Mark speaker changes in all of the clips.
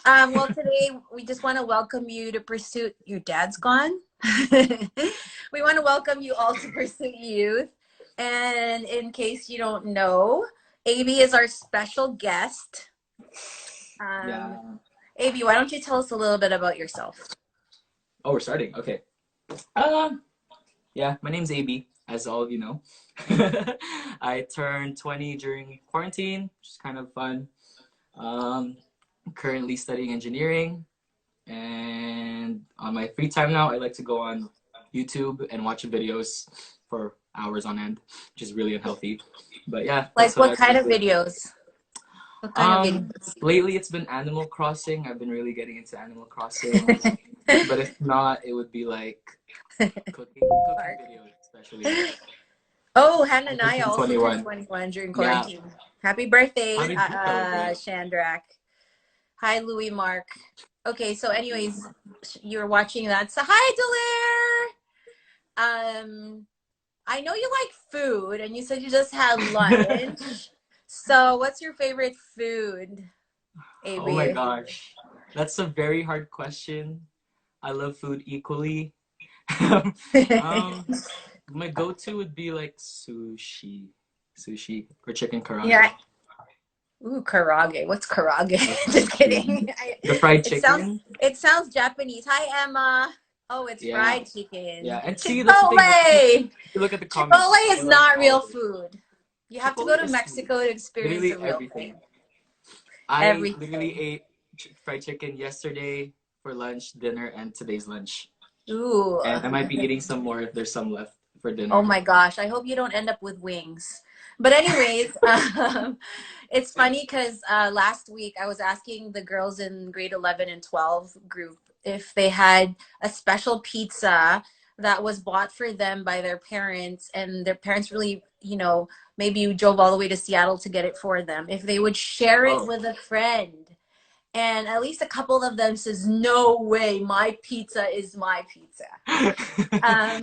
Speaker 1: Well, today we just want to welcome you to Pursuit. Your dad's gone. We want to welcome you all to Pursuit Youth. And in case you don't know, AB is our special guest. Um,
Speaker 2: Yeah.
Speaker 1: AB, why don't you tell us a little bit about yourself?
Speaker 2: Oh, we're starting. Okay. Um, yeah, my name's AB, as all of you know. I turned 20 during quarantine, which is kind of fun. I'm currently studying engineering, and on my free time now, I like to go on YouTube and watch videos for hours on end, which is really unhealthy. But yeah, that's
Speaker 1: Like,
Speaker 2: what
Speaker 1: what
Speaker 2: I
Speaker 1: kind of
Speaker 2: do.
Speaker 1: videos? What kind of
Speaker 2: Um,
Speaker 1: videos?
Speaker 2: Lately it's been Animal Crossing. I've been really getting into Animal Crossing. But if not, it would be like cooking
Speaker 1: Park.
Speaker 2: videos, especially.
Speaker 1: Oh, Hannah
Speaker 2: I
Speaker 1: and
Speaker 2: just
Speaker 1: I
Speaker 2: turned
Speaker 1: also turned
Speaker 2: 21.
Speaker 1: 21 during
Speaker 2: Yeah.
Speaker 1: quarantine. Happy birthday,
Speaker 2: How did you celebrate?
Speaker 1: Chandrak. Hi, Louis Mark. Okay, so anyways, you're watching that. So hi, Delaire. I know you like food, and you said you just had lunch. So what's your favorite food,
Speaker 2: Oh my
Speaker 1: AB?
Speaker 2: gosh. That's a very hard question. I love food equally. Um, my go-to would be like sushi. Sushi or chicken
Speaker 1: Yeah.
Speaker 2: karage.
Speaker 1: Ooh, karage. What's karage?
Speaker 2: Or
Speaker 1: Just
Speaker 2: sushi.
Speaker 1: kidding.
Speaker 2: The fried
Speaker 1: It sounds
Speaker 2: chicken.
Speaker 1: it sounds Japanese. Hi, Emma. Oh, it's
Speaker 2: Yeah.
Speaker 1: fried chicken.
Speaker 2: Yeah. And see, that's the thing. If
Speaker 1: Chipotle.
Speaker 2: you look at the
Speaker 1: Chipotle
Speaker 2: comments, they
Speaker 1: is
Speaker 2: love
Speaker 1: not
Speaker 2: all
Speaker 1: real
Speaker 2: of it.
Speaker 1: food. You have to go
Speaker 2: Chipotle
Speaker 1: to
Speaker 2: is food.
Speaker 1: Mexico to experience the
Speaker 2: Literally
Speaker 1: real thing.
Speaker 2: everything. I literally
Speaker 1: Everything.
Speaker 2: ate fried chicken yesterday for lunch, dinner, and today's lunch.
Speaker 1: Ooh.
Speaker 2: And I might be eating some more if there's some left for
Speaker 1: Oh
Speaker 2: dinner.
Speaker 1: my gosh. I hope you don't end up with wings. But anyways, it's funny because last week I was asking the girls in grade 11 and 12 group if they had a special pizza that was bought for them by their parents, and their parents really, maybe drove all the way to Seattle to get it for them, if they would share it
Speaker 2: Oh.
Speaker 1: with a friend. And at least a couple of them says, no way, my pizza is my pizza.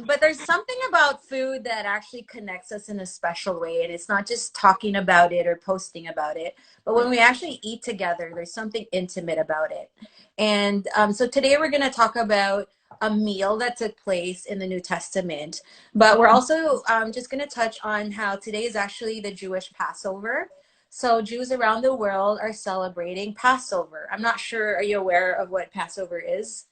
Speaker 1: But there's something about food that actually connects us in a special way. And it's not just talking about it or posting about it, but when
Speaker 2: Right.
Speaker 1: we actually eat together, there's something intimate about it. And so today we're going to talk about a meal that took place in the New Testament. But we're also just going to touch on how today is actually the Jewish Passover. So Jews around the world are celebrating Passover. I'm not sure, are you aware of what Passover is?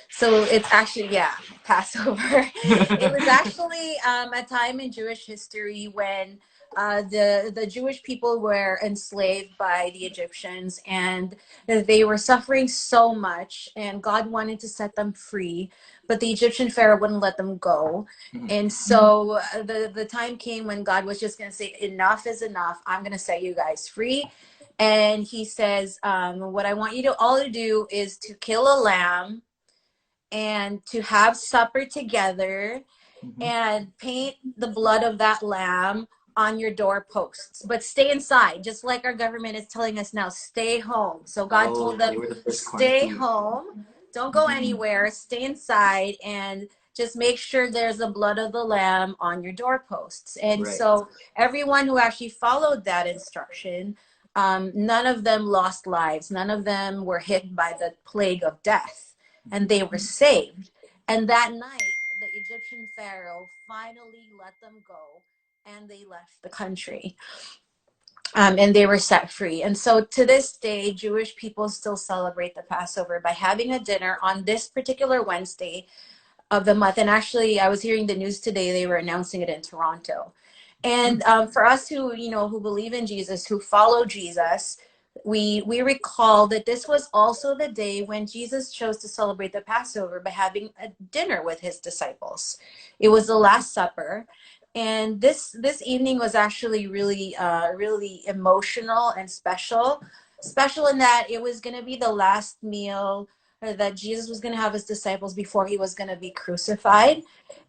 Speaker 1: So it's actually, yeah, Passover. It was actually a time in Jewish history when the Jewish people were enslaved by the Egyptians, and they were suffering so much, and God wanted to set them free, but the Egyptian Pharaoh wouldn't let them go.
Speaker 2: Mhm.
Speaker 1: And so the time came when God was just going to say, enough is enough. I'm going to set you guys free. And he says, what I want you to all to do is to kill a lamb and to have supper together
Speaker 2: Mhm.
Speaker 1: and paint the blood of that lamb on your doorposts. But stay inside, just like our government is telling us now, stay home. So God told
Speaker 2: Oh, they
Speaker 1: them,
Speaker 2: were the first
Speaker 1: stay
Speaker 2: quarantine.
Speaker 1: home, don't go
Speaker 2: Mhm.
Speaker 1: anywhere, stay inside, and just make sure there's the blood of the lamb on your doorposts. And
Speaker 2: Right.
Speaker 1: so everyone who actually followed that instruction, none of them lost lives. None of them were hit by the plague of death, and they were saved. And that night, the Egyptian Pharaoh finally let them go, and they left the country. And they were set free. And so to this day, Jewish people still celebrate the Passover by having a dinner on this particular Wednesday of the month. And actually, I was hearing the news today, they were announcing it in Toronto. And for us who believe in Jesus, who follow Jesus, we recall that this was also the day when Jesus chose to celebrate the Passover by having a dinner with his disciples. It was the Last Supper, and this evening was actually really emotional and special. Special in that it was going to be the last meal that Jesus was going to have his disciples before he was going to be crucified.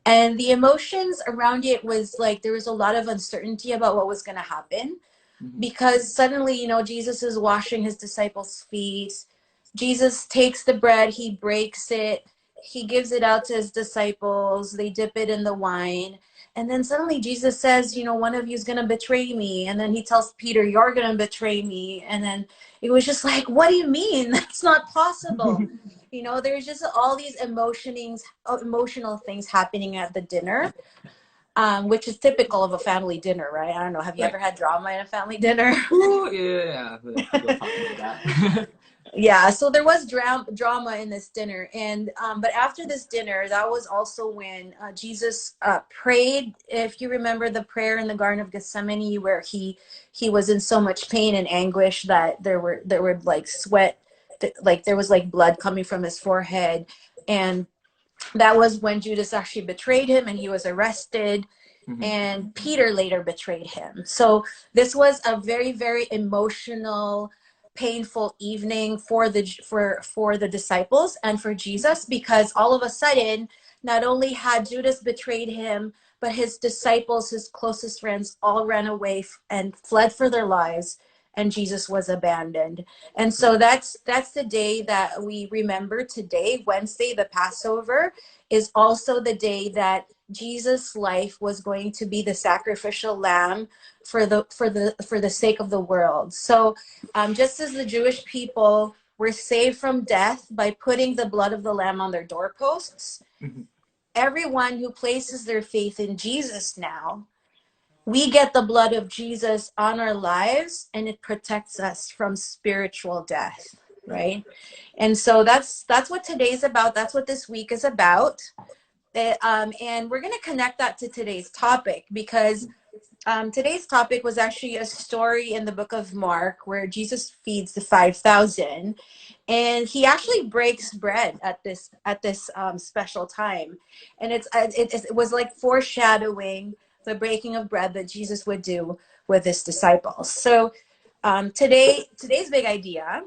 Speaker 1: And the emotions around it was like there was a lot of uncertainty about what was going to happen,
Speaker 2: Mhm.
Speaker 1: because suddenly, Jesus is washing his disciples' feet. Jesus takes the bread, he breaks it, he gives it out to his disciples. They dip it in the wine. And then suddenly Jesus says, you know, one of you is going to betray me. And then he tells Peter, you're going to betray me. And then it was just like, what do you mean? That's not possible. You know, there's just all these emotional things happening at the dinner, which is typical of a family dinner, right? I don't know. Have you ever had drama in a family dinner?
Speaker 2: Ooh, yeah. We'll talk about that.
Speaker 1: Yeah, so there was drama in this dinner, and but after this dinner, that was also when Jesus prayed. If you remember the prayer in the Garden of Gethsemane, where he was in so much pain and anguish that there were like sweat, like there was like blood coming from his forehead, and that was when Judas actually betrayed him, and he was arrested. And Peter later betrayed him. So this was a very, very emotional, painful evening for the disciples and for Jesus, because all of a sudden, not only had Judas betrayed him, but his disciples, his closest friends, all ran away and fled for their lives, and Jesus was abandoned. And so that's the day that we remember today. Wednesday, the Passover, is also the day that Jesus' life was going to be the sacrificial lamb for the sake of the world. So just as the Jewish people were saved from death by putting the blood of the lamb on their doorposts, everyone who places their faith in Jesus now, we get the blood of Jesus on our lives, and it protects us from spiritual death, right? And so that's what today's about. That's what this week is about. And we're going to connect that to today's topic, because today's topic was actually a story in the book of Mark where Jesus feeds the 5,000, and he actually breaks bread at this special time, and it was like foreshadowing the breaking of bread that Jesus would do with his disciples. So today's big idea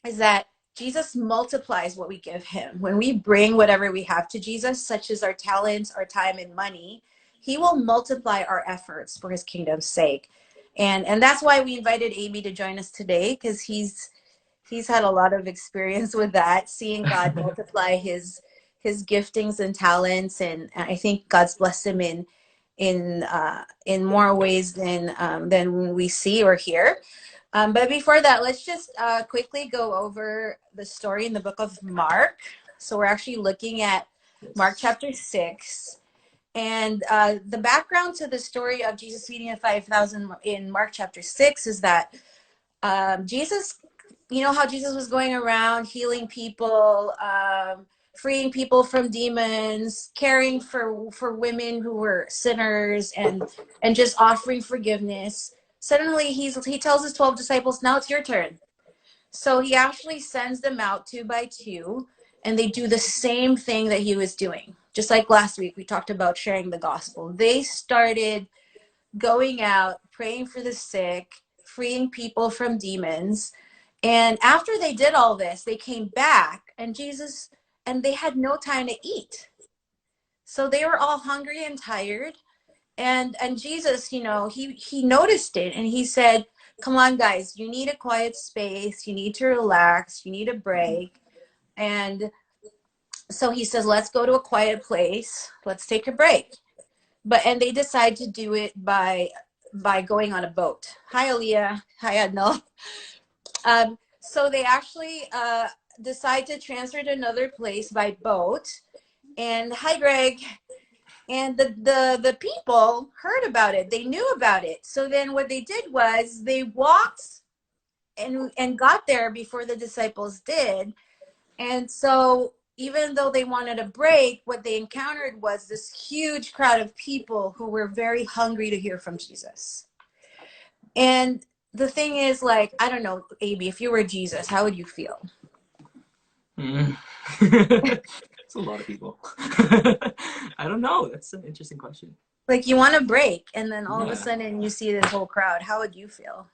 Speaker 1: is that Jesus multiplies what we give him. When we bring whatever we have to Jesus, such as our talents, our time, and money, he will multiply our efforts for his kingdom's sake. And that's why we invited AB to join us today, because he's had a lot of experience with that, seeing God multiply his giftings and talents, and I think God's blessed him in more ways than we see or hear. But before that, let's just quickly go over the story in the book of Mark. So we're actually looking at Mark chapter 6. And the background to the story of Jesus feeding the 5,000 in Mark chapter 6 is that Jesus, you know how Jesus was going around healing people, freeing people from demons, caring for women who were sinners, and just offering forgiveness. Suddenly he tells his 12 disciples, now it's your turn. So he actually sends them out 2 by 2, and they do the same thing that he was doing. Just like last week, we talked about sharing the gospel. They started going out, praying for the sick, freeing people from demons. And after they did all this, they came back, and they had no time to eat. So they were all hungry and tired. And Jesus, you know, he noticed it, and he said, come on, guys, you need a quiet space. You need to relax. You need a break. And so he says, let's go to a quiet place. Let's take a break. And they decide to do it by going on a boat. Hi, Aaliyah. Hi, Adnal. So they actually decide to transfer to another place by boat. And hi, Greg. And the people heard about it. They knew about it. So then what they did was they walked and got there before the disciples did. And so even though they wanted a break, what they encountered was this huge crowd of people who were very hungry to hear from Jesus. And the thing is, like, I don't know, AB, if you were Jesus, how would you feel?
Speaker 2: It's a lot of people. I don't know. That's an interesting question.
Speaker 1: Like, you want a break, and then all of a sudden you see this whole crowd. How would you feel?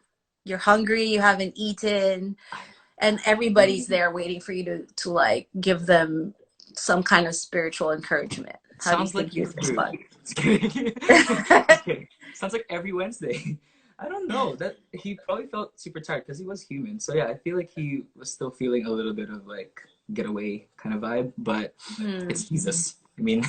Speaker 1: You're hungry, you haven't eaten, and everybody's there waiting for you to like give them some kind of spiritual encouragement. How
Speaker 2: Sounds
Speaker 1: do you
Speaker 2: like
Speaker 1: think you'd respond?
Speaker 2: Okay. Sounds like every Wednesday. I don't know. That he probably felt super tired because he was human. So yeah, I feel like he was still feeling a little bit of like getaway kind of vibe, but
Speaker 1: Hmm.
Speaker 2: it's Jesus. I mean,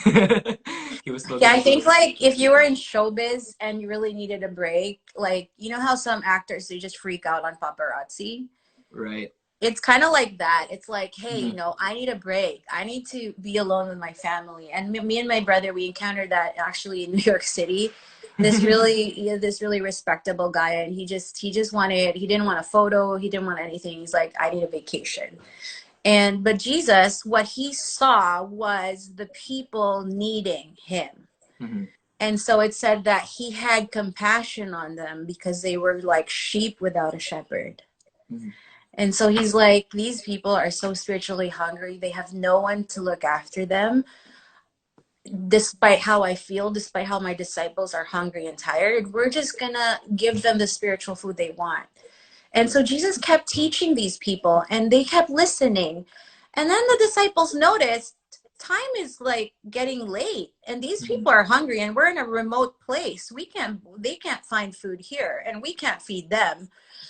Speaker 2: he was still
Speaker 1: Yeah,
Speaker 2: gonna
Speaker 1: I
Speaker 2: do
Speaker 1: think
Speaker 2: it.
Speaker 1: like if you were in showbiz and you really needed a break, like you know how some actors they just freak out on paparazzi?
Speaker 2: Right.
Speaker 1: It's kind of like that. It's like, hey,
Speaker 2: Hmm.
Speaker 1: I need a break. I need to be alone with my family. And me and my brother, we encountered that actually in New York City. This really respectable guy, and he didn't want a photo, he didn't want anything. He's like, I need a vacation. But Jesus, what he saw was the people needing him.
Speaker 2: Hmm.
Speaker 1: And so it said that he had compassion on them because they were like sheep without a shepherd.
Speaker 2: Hmm.
Speaker 1: And so he's like, these people are so spiritually hungry. They have no one to look after them. Despite how I feel, despite how my disciples are hungry and tired, we're just going to give them the spiritual food they want. And so
Speaker 2: Right.
Speaker 1: Jesus kept teaching these people and they kept listening. And then the disciples noticed time is like getting late and these
Speaker 2: Hmm.
Speaker 1: people are hungry and we're in a remote place. They can't find food here and we can't feed them.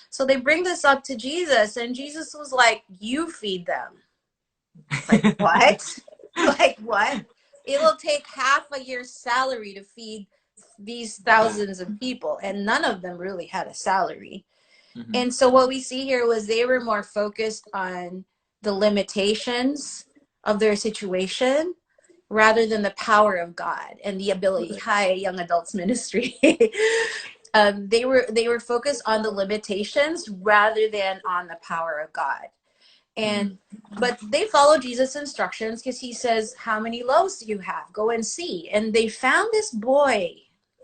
Speaker 1: So they bring this up to Jesus and Jesus was like, you feed them. Like, what? Like, what? It'll take half a year's salary to feed these
Speaker 2: Yeah.
Speaker 1: thousands of people and none of them really had a salary.
Speaker 2: Hmm.
Speaker 1: And so what we see here was they were more focused on the limitations of their situation rather than the power of God and the ability.
Speaker 2: Right.
Speaker 1: Hi, young adults ministry. They were focused on the limitations rather than on the power of God.
Speaker 2: Hmm.
Speaker 1: And but they follow Jesus' instructions because he says, how many loaves do you have? Go and see. And they found this boy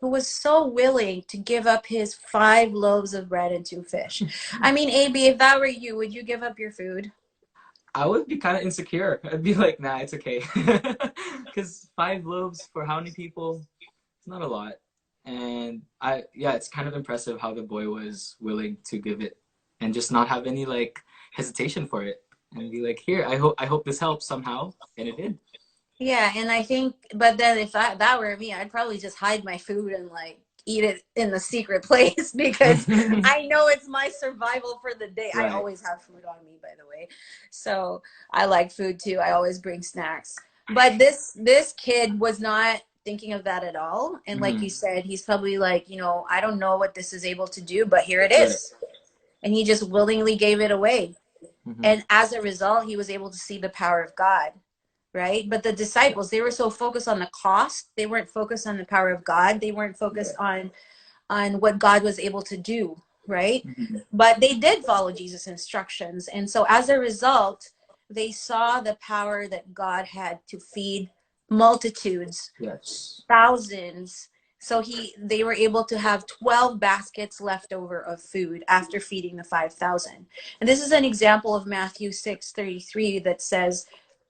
Speaker 1: who was so willing to give up his 5 loaves of bread and 2 fish. I mean, AB, if that were you, would you give up your food?
Speaker 2: I would be kind of insecure. I'd be like, nah, it's okay. Because 5 loaves for how many people? It's not a lot. And yeah, it's kind of impressive how the boy was willing to give it and just not have any like hesitation for it and be like, here, I hope this helps somehow. And it did.
Speaker 1: Yeah, and I think, but then if that were me, I'd probably just hide my food and like eat it in the secret place because I know it's my survival for the day. I
Speaker 2: Right.
Speaker 1: always have food on me, by the way. So I like food too. I always bring snacks. But this kid was not thinking of that at all. And like
Speaker 2: Hmm.
Speaker 1: you said, he's probably like, I don't know what this is able to do, but here it
Speaker 2: Right.
Speaker 1: is. And he just willingly gave it away.
Speaker 2: Hmm.
Speaker 1: And as a result, he was able to see the power of God, right? But the
Speaker 2: Yeah.
Speaker 1: disciples, they were so focused on the cost, they weren't focused on the power of God. They weren't focused
Speaker 2: Right.
Speaker 1: on what God was able to do, right?
Speaker 2: Hmm.
Speaker 1: But they did follow Jesus' instructions. And so as a result, they saw the power that God had to feed multitudes,
Speaker 2: Yes.
Speaker 1: thousands. So they were able to have 12 baskets left over of food after feeding the 5,000. And this is an example of Matthew 6:33 that says,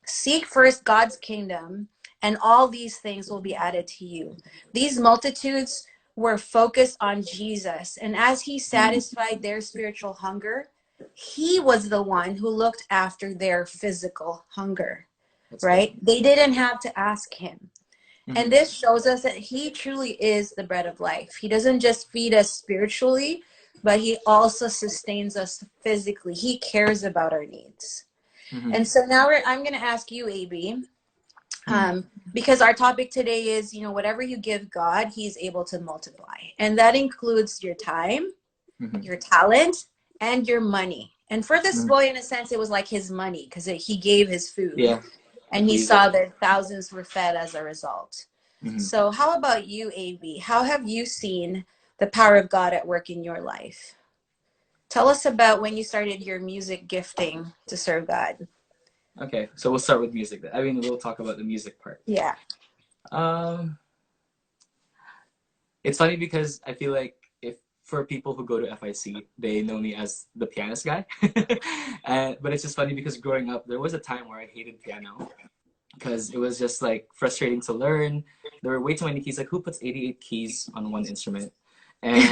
Speaker 1: seek first God's kingdom, and all these things will be added to you. These multitudes were focused on Jesus, and as he
Speaker 2: Mhm.
Speaker 1: satisfied their spiritual hunger, he was the one who looked after their physical hunger,
Speaker 2: That's good.
Speaker 1: right? They didn't have to ask him. And
Speaker 2: Hmm.
Speaker 1: this shows us that he truly is the bread of life. He doesn't just feed us spiritually, but he also sustains us physically. He cares about our needs.
Speaker 2: Hmm.
Speaker 1: And so now I'm going to ask you, AB,
Speaker 2: Hmm.
Speaker 1: because our topic today is, whatever you give God, he's able to multiply. And that includes your time,
Speaker 2: Hmm.
Speaker 1: your talent, and your money. And for this
Speaker 2: Hmm.
Speaker 1: boy, in a sense, it was like his money because he gave his food
Speaker 2: Yeah, I
Speaker 1: and he
Speaker 2: believe it.
Speaker 1: saw that thousands were fed as a result.
Speaker 2: Hmm.
Speaker 1: So, how about you, AB? How have you seen the power of God at work in your life? Tell us about when you started your music gifting to serve God.
Speaker 2: Okay, so we'll start with music. I mean, we'll talk about the music part.
Speaker 1: Yeah.
Speaker 2: Um, it's funny because I feel like if for people who go to FIC, they know me as the pianist guy. But it's just funny because growing up, there was a time where I hated piano because it was just like frustrating to learn. There were way too many keys. Like, who puts 88 keys on one instrument? And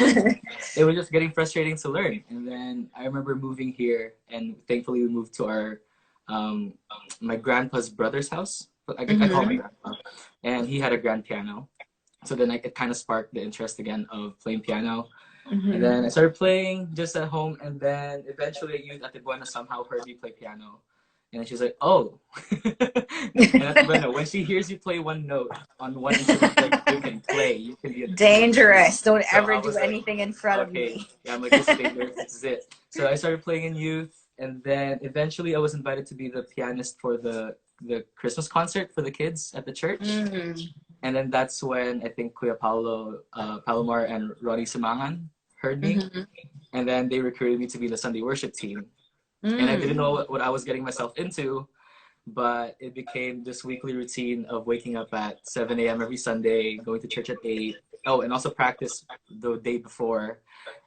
Speaker 2: it was just getting frustrating to learn. And then I remember moving here, and thankfully we moved to our um, my grandpa's brother's house. I call him my
Speaker 1: Mm-hmm.
Speaker 2: grandpa, and he had a grand piano. So then it kind of sparked the interest again of playing piano. And
Speaker 1: Mm-hmm.
Speaker 2: then I started playing just at home, and then eventually at youth at the Buena somehow heard me play piano. And then she's like, oh. And that's when she hears you play one note on one instrument, like you can play, you can be a
Speaker 1: Dangerous. Don't
Speaker 2: so
Speaker 1: ever
Speaker 2: I
Speaker 1: do
Speaker 2: was like,
Speaker 1: anything in front of
Speaker 2: okay.
Speaker 1: me.
Speaker 2: Yeah, I'm like, this is dangerous. This is it. So I started playing in youth, and then eventually I was invited to be the pianist for the Christmas concert for the kids at the church. And then that's when I think Kuya Paulo, Palomar and Ronnie Simangan heard me. And then they recruited me to be the Sunday worship team. And I didn't know what I was getting myself into, but it became this weekly routine of waking up at 7 a.m. every Sunday, going to church at 8. Oh, and also practice the day before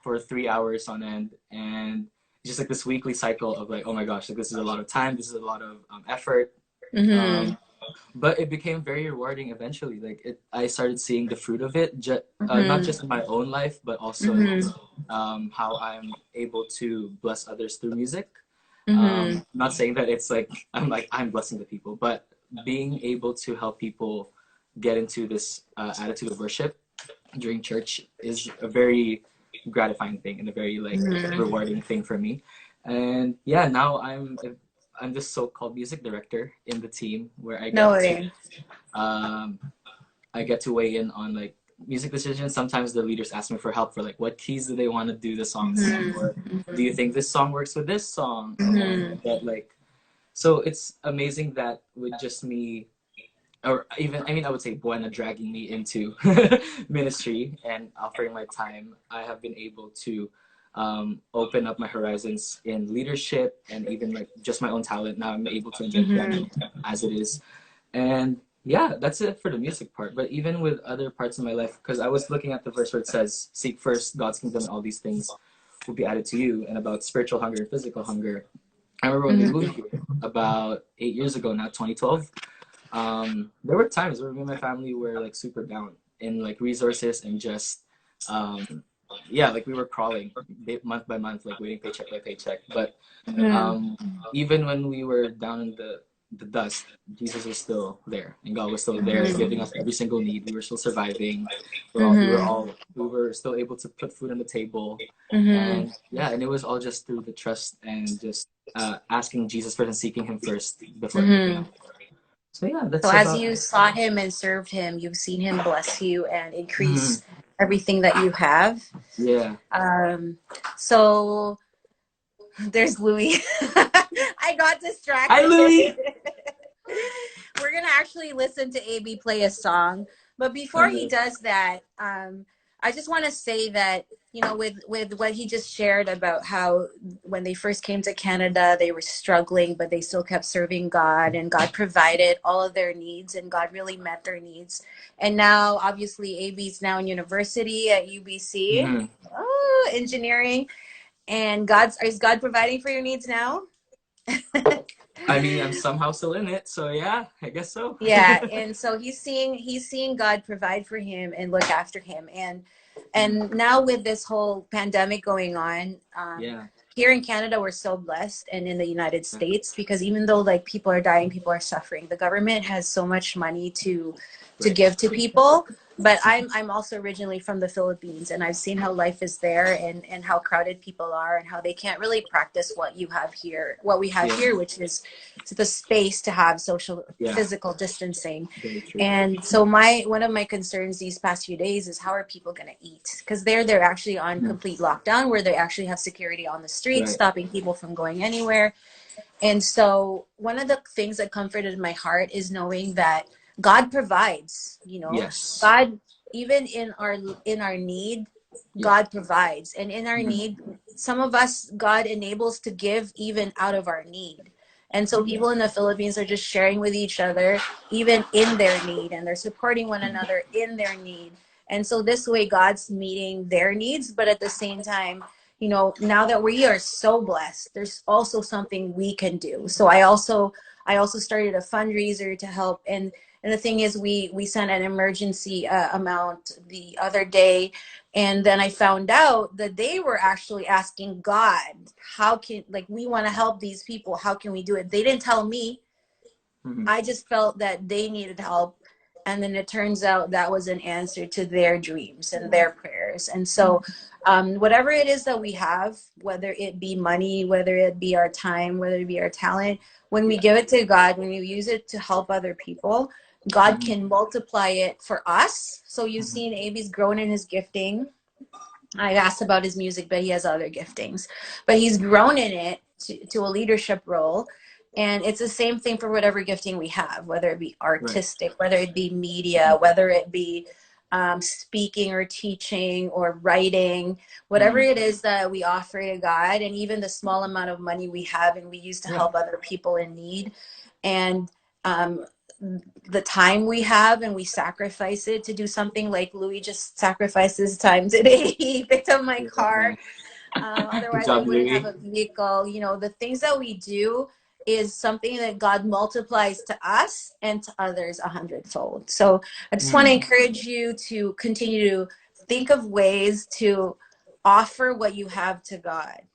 Speaker 2: for 3 hours on end. And just like this weekly cycle of like, oh my gosh, like this is a lot of time, this is a lot of effort. But it became very rewarding eventually. Like I started seeing the fruit of it, not just in my own life, but also how I'm able to bless others through music. Not saying that it's like I'm blessing the people, but being able to help people get into this attitude of worship during church is a very gratifying thing and a very like rewarding thing for me. And yeah, now I'm the so-called music director in the team where I get to weigh in on like music decisions. Sometimes the leaders ask me for help for like what keys do they want to do the songs in, or do you think this song works with this song? But like, so it's amazing that with just me, or even I would say Buena dragging me into ministry and offering my time, I have been able to open up my horizons in leadership and even like just my own talent. Now I'm able to enjoy piano as it is. And yeah, that's it for the music part. But even with other parts of my life, because I was looking at the verse where it says, seek first God's kingdom and all these things will be added to you, and about spiritual hunger and physical hunger. I remember when we moved here about 8 years ago now, 2012. There were times where me and my family were like super down in like resources and just yeah, like we were crawling month by month, like waiting paycheck by paycheck. But even when we were down in the dust, Jesus was still there, and God was still there, giving us every single need. We were still surviving. We were still able to put food on the table, and yeah, and it was all just through the trust and just asking Jesus first and seeking Him first before everything else. So yeah, that's
Speaker 1: So as you sought Him and served Him, you've seen Him bless you and increase everything that you have.
Speaker 2: Yeah.
Speaker 1: So there's Louis. I got distracted.
Speaker 2: Hi, Louis.
Speaker 1: We're gonna actually listen to AB play a song, but before he does that, I just want to say that, you know, with what he just shared about how when they first came to Canada, they were struggling, but they still kept serving God, and God provided all of their needs, and God really met their needs. And now, obviously, AB's now in university at UBC, engineering, and is God providing for your needs now?
Speaker 2: I mean, I'm somehow still in it, so yeah, I guess so.
Speaker 1: Yeah, and so he's seeing God provide for him and look after him, and now with this whole pandemic going on, here in Canada we're so blessed, and in the United States, because even though like people are dying, people are suffering, the government has so much money to give to people. But I'm also originally from the Philippines, and I've seen how life is there, and how crowded people are, and how they can't really practice what we have here, which is the space to have physical distancing. And so one of my concerns these past few days is, how are people going to eat? Because they're actually on complete lockdown, where they actually have security on the streets, stopping people from going anywhere. And so one of the things that comforted my heart is knowing that God provides, you know.
Speaker 2: Yes.
Speaker 1: God, even in our need, God provides. And in our need, some of us, God enables to give even out of our need. And so people in the Philippines are just sharing with each other, even in their need, and they're supporting one another in their need. And so this way, God's meeting their needs, but at the same time, you know, now that we are so blessed, there's also something we can do. So I also started a fundraiser to help, and the thing is, we sent an emergency amount the other day, and then I found out that they were actually asking God, we want to help these people, how can we do it? They didn't tell me. I just felt that they needed help, and then it turns out that was an answer to their dreams and their prayers. others. And so whatever it is that we have, whether it be money, whether it be our time, whether it be our talent, when we give it to God, when you use it to help other people, God
Speaker 2: Mhm.
Speaker 1: can multiply it for us. So you've
Speaker 2: Mhm.
Speaker 1: seen Abe's grown in his gifting. I asked about his music, but he has other giftings. But he's grown in it to a leadership role. And it's the same thing for whatever gifting we have, whether it be
Speaker 2: Right.
Speaker 1: artistic, whether it be media, whether it be speaking or teaching or writing, whatever
Speaker 2: Mhm.
Speaker 1: it is that we offer to God, and even the small amount of money we have and we use to
Speaker 2: Yeah.
Speaker 1: help other people in need. And um, the time we have and we sacrifice it to do something like Louis just sacrificed his time today. He picked up my car.
Speaker 2: Yeah. Good
Speaker 1: Otherwise, I
Speaker 2: job,
Speaker 1: wouldn't have
Speaker 2: Louis.
Speaker 1: a vehicle. You know, the things that we do is something that God multiplies to us and to others 100-fold. So I just want to
Speaker 2: Mm.
Speaker 1: encourage you to continue to think of ways to offer what you have to God.